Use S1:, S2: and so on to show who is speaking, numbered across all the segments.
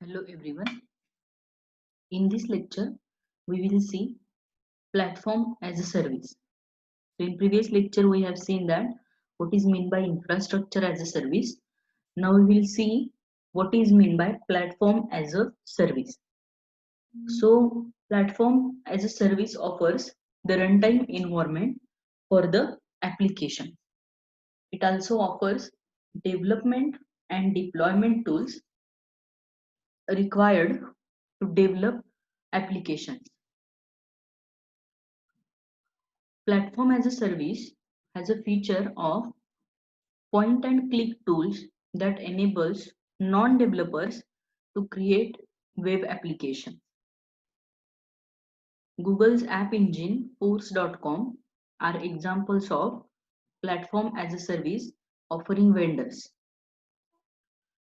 S1: Hello everyone. In this lecture, we will see platform as a service. So in previous lecture, we have seen that what is meant by infrastructure as a service. Now we will see what is meant by platform as a service. So platform as a service offers the runtime environment for the application. It also offers development and deployment tools required to develop applications. Platform as a service has a feature of point and click tools that enables non-developers to create web applications. Google's App Engine, Force.com are examples of platform as a service offering vendors.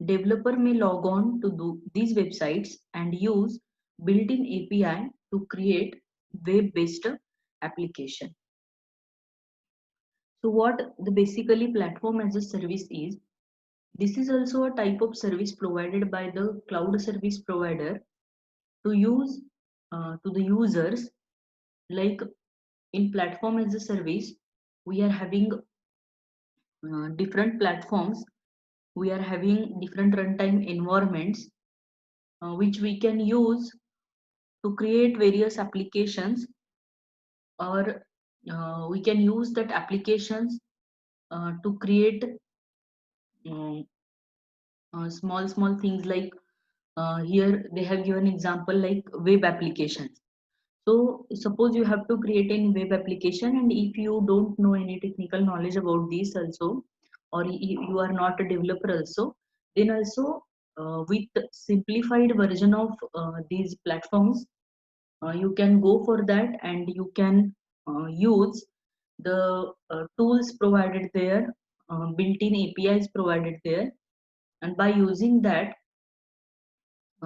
S1: Developer may log on to these websites and use built-in API to create web-based application. So what the basically platform as a service is, this is also a type of service provided by the cloud service provider to use to the users. Like in platform as a service, we are having different platforms. We are having different runtime environments which we can use to create various applications, or we can use that applications to create um, small things like here they have given example like web applications. So suppose you have to create a web application, and if you don't know any technical knowledge about this also, or you are not a developer also, then also with simplified version of these platforms, you can go for that and you can use the tools provided there, built-in APIs provided there, and by using that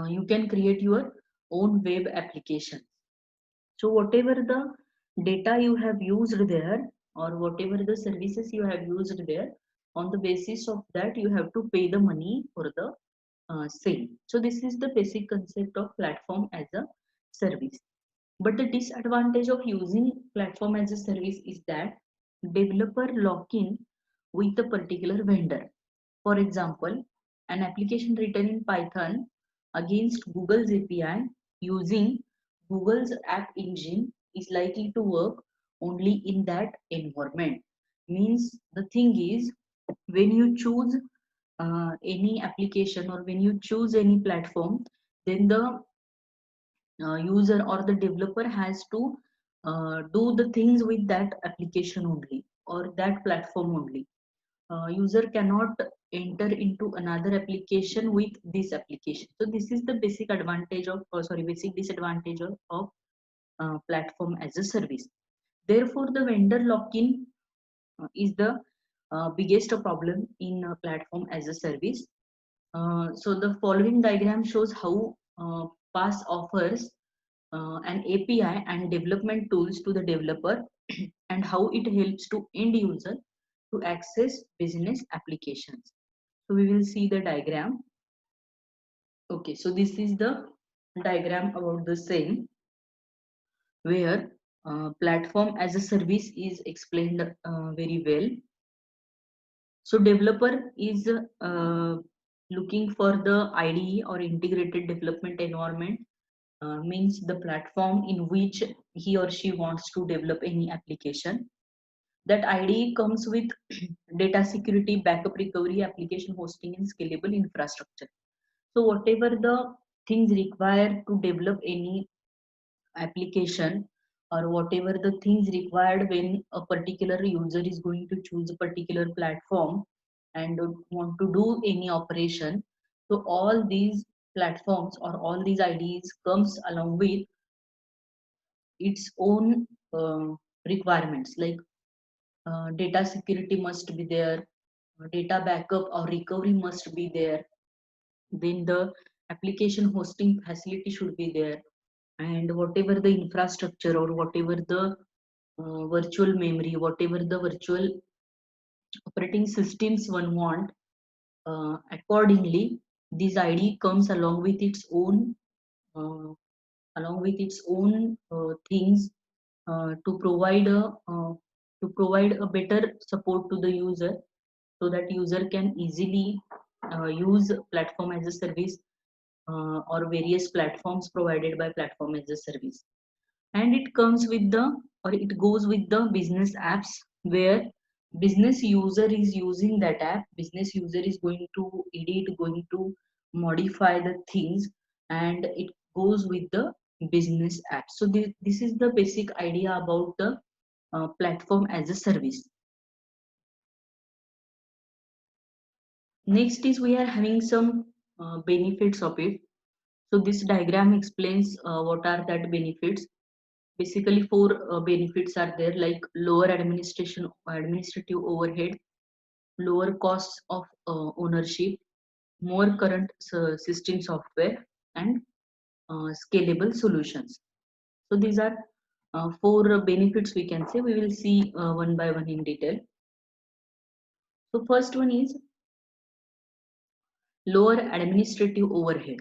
S1: you can create your own web application. So whatever the data you have used there, or whatever the services you have used there, on the basis of that you have to pay the money for the same. So this is the basic concept of platform as a service. But the disadvantage of using platform as a service is that developer lock in with a particular vendor. For example, an application written in Python against Google's API using Google's app engine is likely to work only in that environment. Means the thing is, when you choose any application or when you choose any platform, then the user or the developer has to do the things with that application only or that platform only. User cannot enter into another application with this application. So this is the basic advantage of, basic disadvantage of platform as a service. Therefore the vendor lock-in is the biggest problem in platform as a service. So the following diagram shows how PaaS offers an API and development tools to the developer and how it helps to end user to access business applications. So we will see the diagram. Okay, so this is the diagram about the same, where platform as a service is explained very well. So developer is looking for the IDE or integrated development environment, means the platform in which he or she wants to develop any application. That IDE comes with data security, backup recovery, application hosting, and scalable infrastructure. So whatever the things required to develop any application, or whatever the things required when a particular user is going to choose a particular platform and want to do any operation, so all these platforms or all these IDs comes along with its own requirements, like data security must be there, data backup or recovery must be there, then the application hosting facility should be there, and whatever the infrastructure or whatever the virtual memory, whatever the virtual operating systems one want, accordingly This ID comes uh, along with its own things to provide a better support to the user, so that user can easily use platform as a service or various platforms provided by platform as a service. And it comes with the, or it goes with the business apps, where business user is using that app, business user is going to edit, going to modify the things, and it goes with the business app. So this is the basic idea about the platform as a service. Next is we are having some benefits of it. So this diagram explains what are that benefits. Basically, four benefits are there, like lower administrative overhead, lower costs of ownership, more current system software, and scalable solutions. So these are four benefits we can say. We will see one by one in detail. So first one is lower administrative overhead.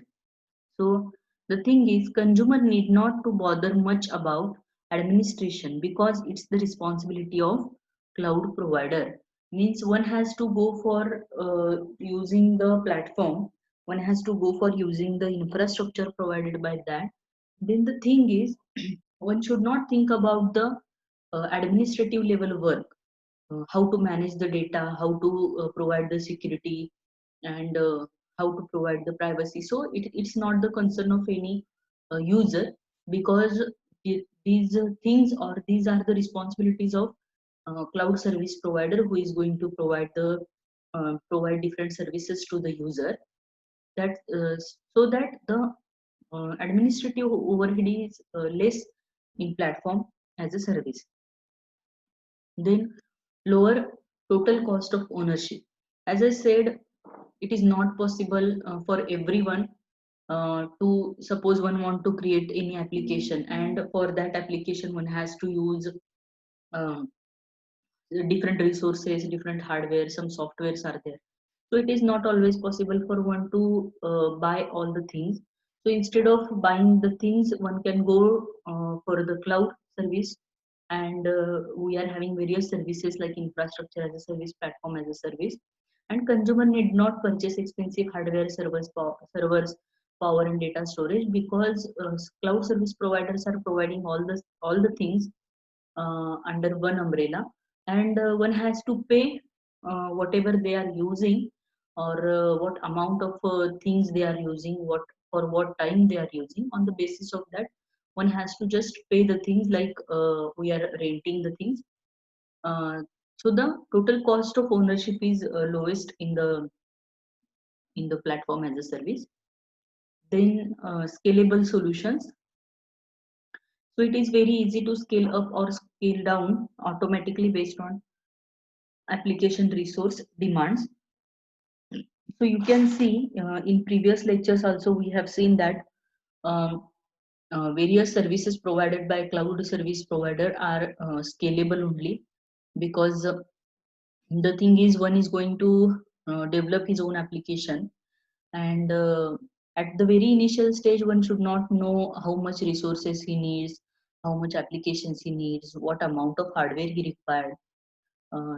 S1: So the thing is, consumer need not to bother much about administration, because it's the responsibility of cloud provider. Means one has to go for using the platform, one has to go for using the infrastructure provided by that. Then the thing is, one should not think about the administrative level work, how to manage the data, how to provide the security, and how to provide the privacy. So it's not the concern of any user, because these things, or these are the responsibilities of cloud service provider, who is going to provide different services to the user, that so that the administrative overhead is less in platform as a service. Then lower total cost of ownership. As I said, it is not possible for everyone to, suppose one want to create any application, and for that application one has to use um, different resources, different hardware, some softwares are there. So it is not always possible for one to buy all the things. So instead of buying the things, one can go for the cloud service. And we are having various services like infrastructure as a service, platform as a service. And consumer need not purchase expensive hardware, servers, power and data storage, because cloud service providers are providing all the things under one umbrella. And one has to pay whatever they are using, or what amount of things they are using, what for what time they are using. On the basis of that, one has to just pay the things, like we are renting the things. So the total cost of ownership is lowest in the platform as a service. Then scalable solutions. So it is very easy to scale up or scale down automatically based on application resource demands. So you can see in previous lectures also we have seen that um, various services provided by cloud service provider are scalable only, because the thing is, one is going to develop his own application, and at the very initial stage one should not know how much resources he needs, how much applications he needs, what amount of hardware he required.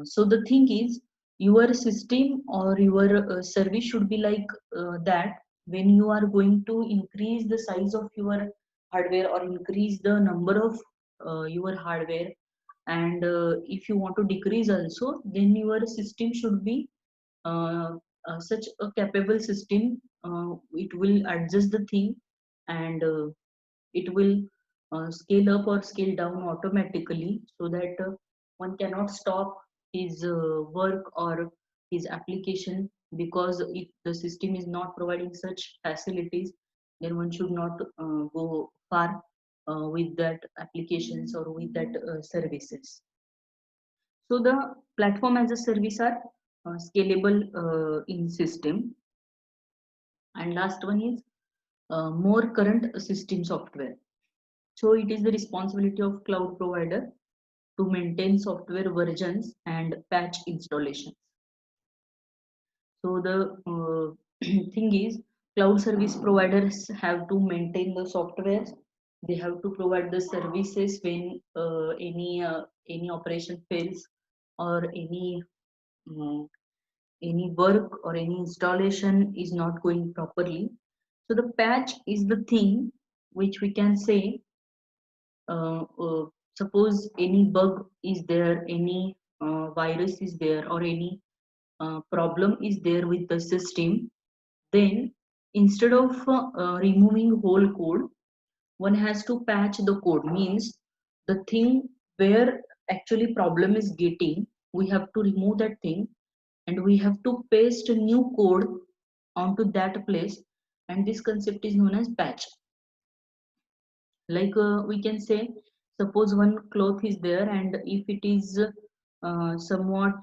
S1: So the thing is, your system or your service should be like that. When you are going to increase the size of your hardware, or increase the number of your hardware, and if you want to decrease also, then your system should be uh, such a capable system. It will adjust the thing, and it will scale up or scale down automatically, so that one cannot stop his work or his application, because if the system is not providing such facilities, then one should not go far with that applications or with that services. So the platform as a service are scalable in system. And last one is more current system software. So it is the responsibility of cloud provider to maintain software versions and patch installations. So the thing is, cloud service providers have to maintain the software. They have to provide the services when any operation fails, or um, any work or any installation is not going properly. So the patch is the thing which we can say, uh, uh, suppose any bug is there, any virus is there, or any problem is there with the system, then instead of removing whole code, one has to patch the code. Means the thing where actually problem is getting, we have to remove that thing, and we have to paste a new code onto that place, and this concept is known as patch. Like we can say, suppose one cloth is there, and if it is somewhat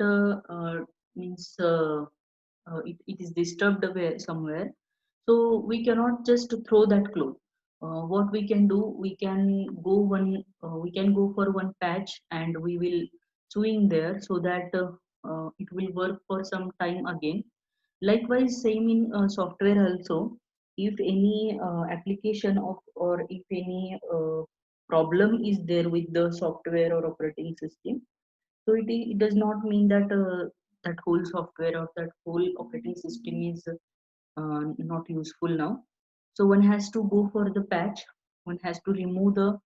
S1: means it is disturbed somewhere, so we cannot just throw that cloth. What we can do, we can go for one patch, and we will swing there, so that it will work for some time again. Likewise, same in software also. If any application of, or if any problem is there with the software or operating system, so it does not mean that that whole software or that whole operating system is not useful now. So one has to go for the patch. One has to remove the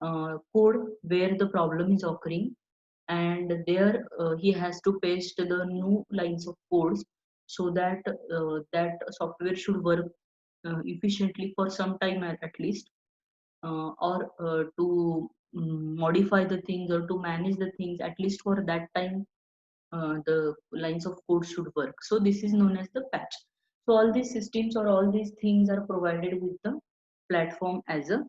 S1: code where the problem is occurring, and there he has to paste the new lines of codes, so that that software should work efficiently for some time at least, or to modify the things or to manage the things at least for that time. The lines of code should work. So this is known as the patch. So all these systems or all these things are provided with the platform as a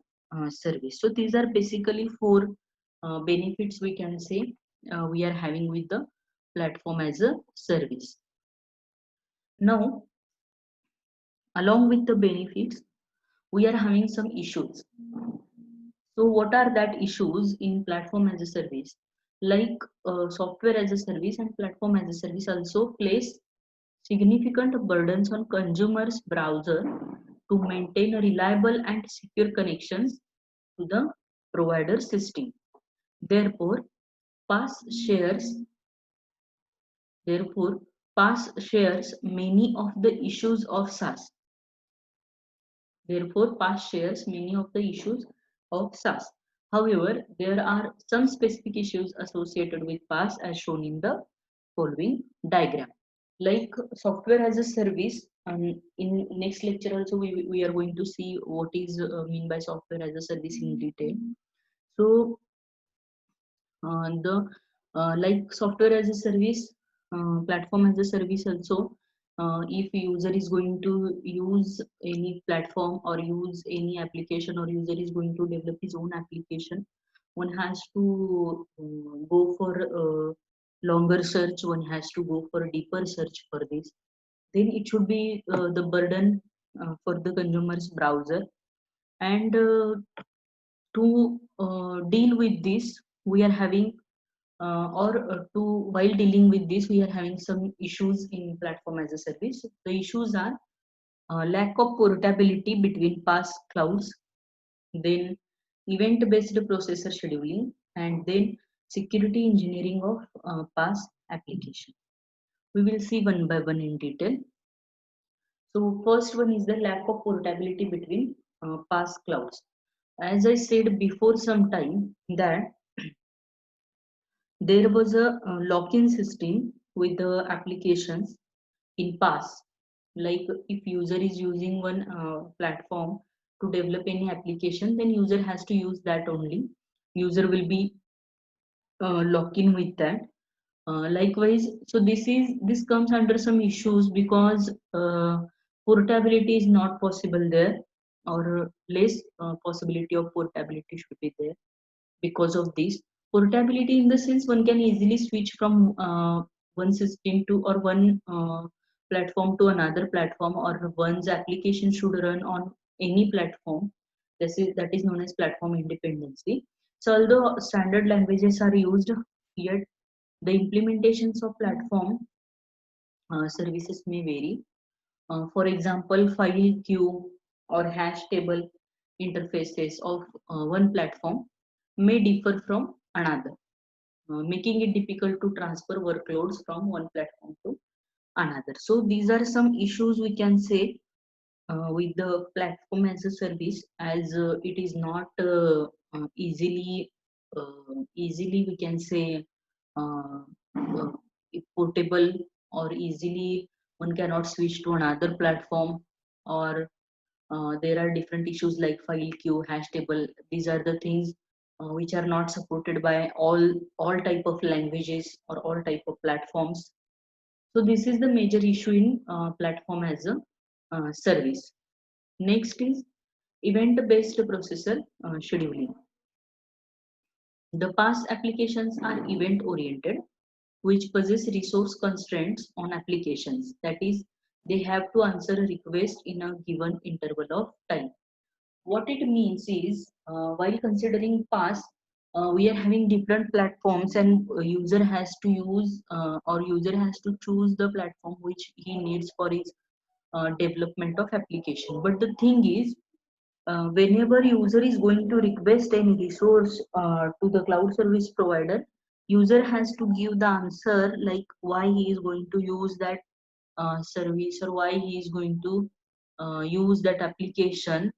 S1: service. So these are basically four benefits we can say we are having with the platform as a service. Now, along with the benefits, we are having some issues. So what are that issues in platform as a service? Like software as a service and platform as a service also place significant burdens on consumers' browser to maintain a reliable and secure connections to the provider system. Therefore, PaaS shares therefore PaaS shares many of the issues of SaaS. Therefore, PaaS shares many of the issues of SaaS. However, there are some specific issues associated with PaaS as shown in the following diagram. Like software as a service, and in next lecture also we are going to see what is mean by software as a service in detail. So the like software as a service, platform as a service also, if user is going to use any platform or use any application, or user is going to develop his own application, one has to go for longer search, one has to go for a deeper search for this. Then it should be the burden for the consumer's browser. And to deal with this, we are having or to while dealing with this, we are having some issues in platform as a service. The issues are lack of portability between PaaS clouds, then event-based processor scheduling, and then security engineering of PaaS application. We will see one by one in detail. So first one is the lack of portability between PaaS clouds. As I said before some time that there was a lock-in system with the applications in PaaS. Like if user is using one platform to develop any application, then user has to use that only. User will be locked in with that. Likewise, so this comes under some issues because portability is not possible there, or less possibility of portability should be there. Because of this, portability in the sense, one can easily switch from one system to, or one platform to another platform, or one's application should run on any platform. That is known as platform independency. So although standard languages are used, yet the implementations of platform services may vary. For example, file queue or hash table interfaces of one platform may differ from another, making it difficult to transfer workloads from one platform to another. So these are some issues we can say with the platform as a service, as it is not easily we can say uh, uh, portable, or easily one cannot switch to another platform, or there are different issues like file queue, hash table. These are the things which are not supported by all type of languages or all type of platforms. So this is the major issue in platform as a service. Next is event-based processor scheduling. The PaaS applications are event-oriented, which possess resource constraints on applications. That is, they have to answer a request in a given interval of time. What it means is, while considering PaaS, we are having different platforms, and user has to use or user has to choose the platform which he needs for his development of application. But the thing is, whenever user is going to request any resource to the cloud service provider, user has to give the answer like why he is going to use that service, or why he is going to use that application,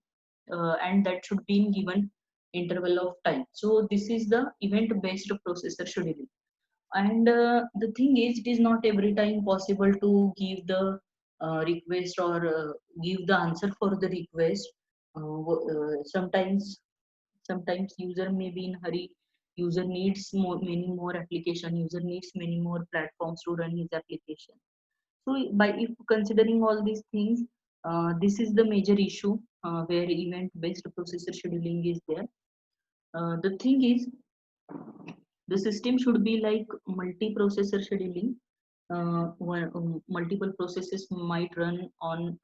S1: and that should be in given interval of time. So this is the event based processor scheduling. And the thing is, it is not every time possible to give the request, or give the answer for the request. Sometimes user may be in hurry, user needs many more application, user needs many more platforms to run his application. So by if considering all these things, this is the major issue where event based processor scheduling is there. The thing is, the system should be like multi-processor scheduling. Multiple processes might run on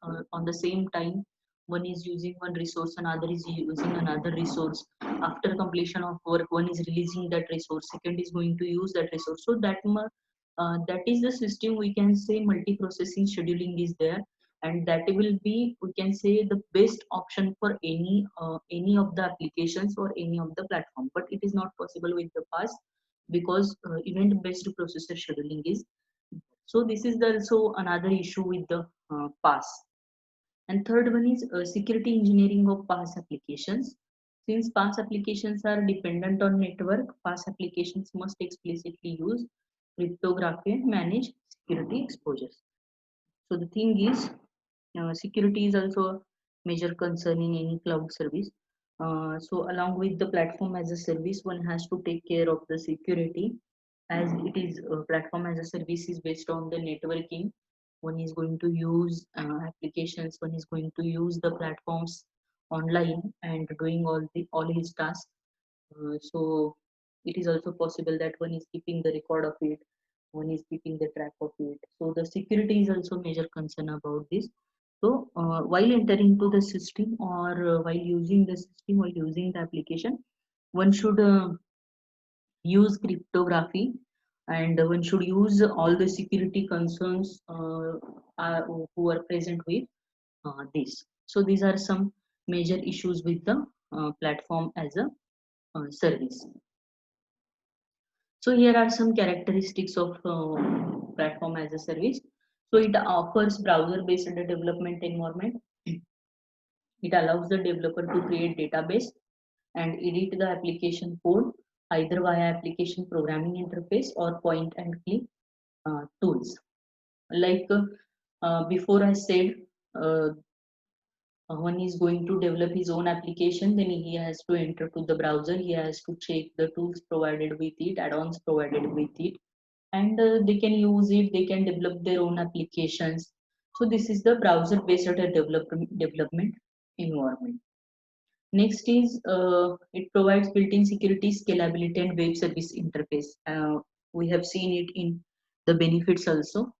S1: the same time. One is using one resource, another is using another resource. After completion of work, one is releasing that resource, second is going to use that resource. So that is the system we can say multi-processing scheduling is there, and that will be, we can say, the best option for any of the applications or any of the platform. But it is not possible with the PaaS, because event based processor scheduling is. So this is also another issue with the PaaS. And third one is security engineering of PaaS applications. Since PaaS applications are dependent on network, PaaS applications must explicitly use cryptography and manage security exposures. So the thing is, security is also a major concern in any cloud service. So along with the platform as a service, one has to take care of the security, as it is platform as a service is based on the networking. One is going to use applications, one is going to use the platforms online and doing all his tasks. So it is also possible that one is keeping the record of it, one is keeping the track of it. So the security is also major concern about this. So while entering to the system, or while using the system, while using the application, one should use cryptography, and one should use all the security concerns who are present with this. So these are some major issues with the platform as a service. So here are some characteristics of platform as a service. So it offers browser-based development environment. It allows the developer to create database and edit the application code either via application programming interface or point and click tools. Like before I said, uh, one is going to develop his own application, then he has to enter to the browser, he has to check the tools provided with it, add-ons provided with it, and they can use it, they can develop their own applications. So this is the browser based development environment. Next is it provides built-in security, scalability, and web service interface. We have seen it in the benefits also,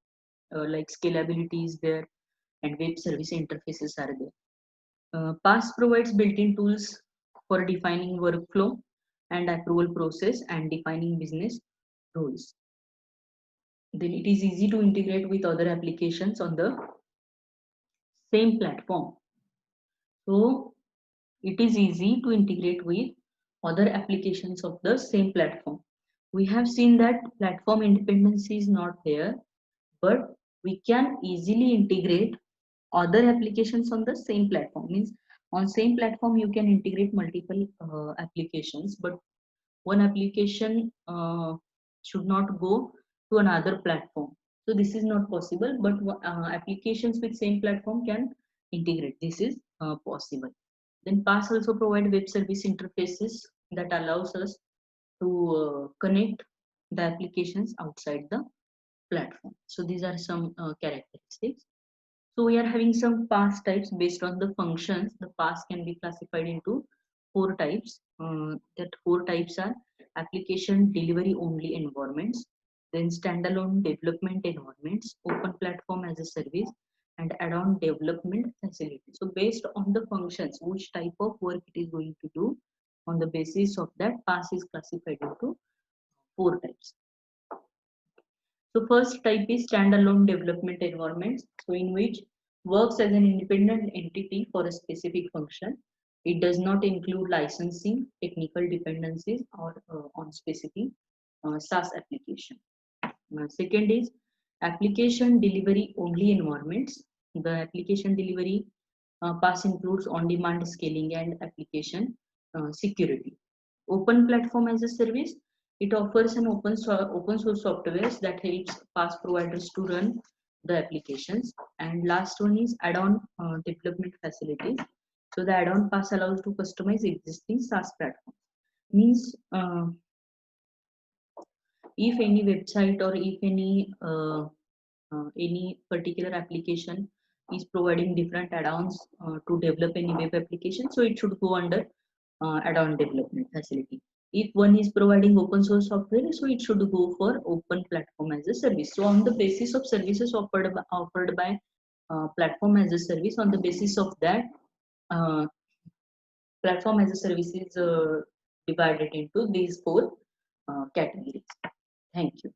S1: like scalability is there and web service interfaces are there. PaaS provides built-in tools for defining workflow and approval process and defining business rules. Then it is easy to integrate with other applications on the same platform. So it is easy to integrate with other applications of the same platform. We have seen that platform independence is not there, but we can easily integrate other applications on the same platform. Means on same platform you can integrate multiple applications, but one application should not go to another platform. So this is not possible, but applications with same platform can integrate. This is possible. Then PaaS also provide web service interfaces that allows us to connect the applications outside the platform. So these are some characteristics. So we are having some PaaS types based on the functions. The PaaS can be classified into four types. That four types are application delivery only environments, then standalone development environments, open platform as a service, and add-on development facility. So based on the functions, which type of work it is going to do, on the basis of that, PaaS is classified into four types. So first type is standalone development environments, so in which works as an independent entity for a specific function. It does not include licensing, technical dependencies, or on specific SaaS application. Second is application delivery only environments. The application delivery PaaS includes on-demand scaling and application security. Open platform as a service, it offers an open source software that helps PaaS providers to run the applications. And last one is add-on development facilities. So the add-on PaaS allows to customize existing SaaS platforms. Means if any website or if any particular application is providing different add-ons to develop any web application, so it should go under add-on development facility. If one is providing open source software, so it should go for open platform as a service. So on the basis of services offered by platform as a service, on the basis of that, uh, platform as a service is divided into these four categories. Thank you.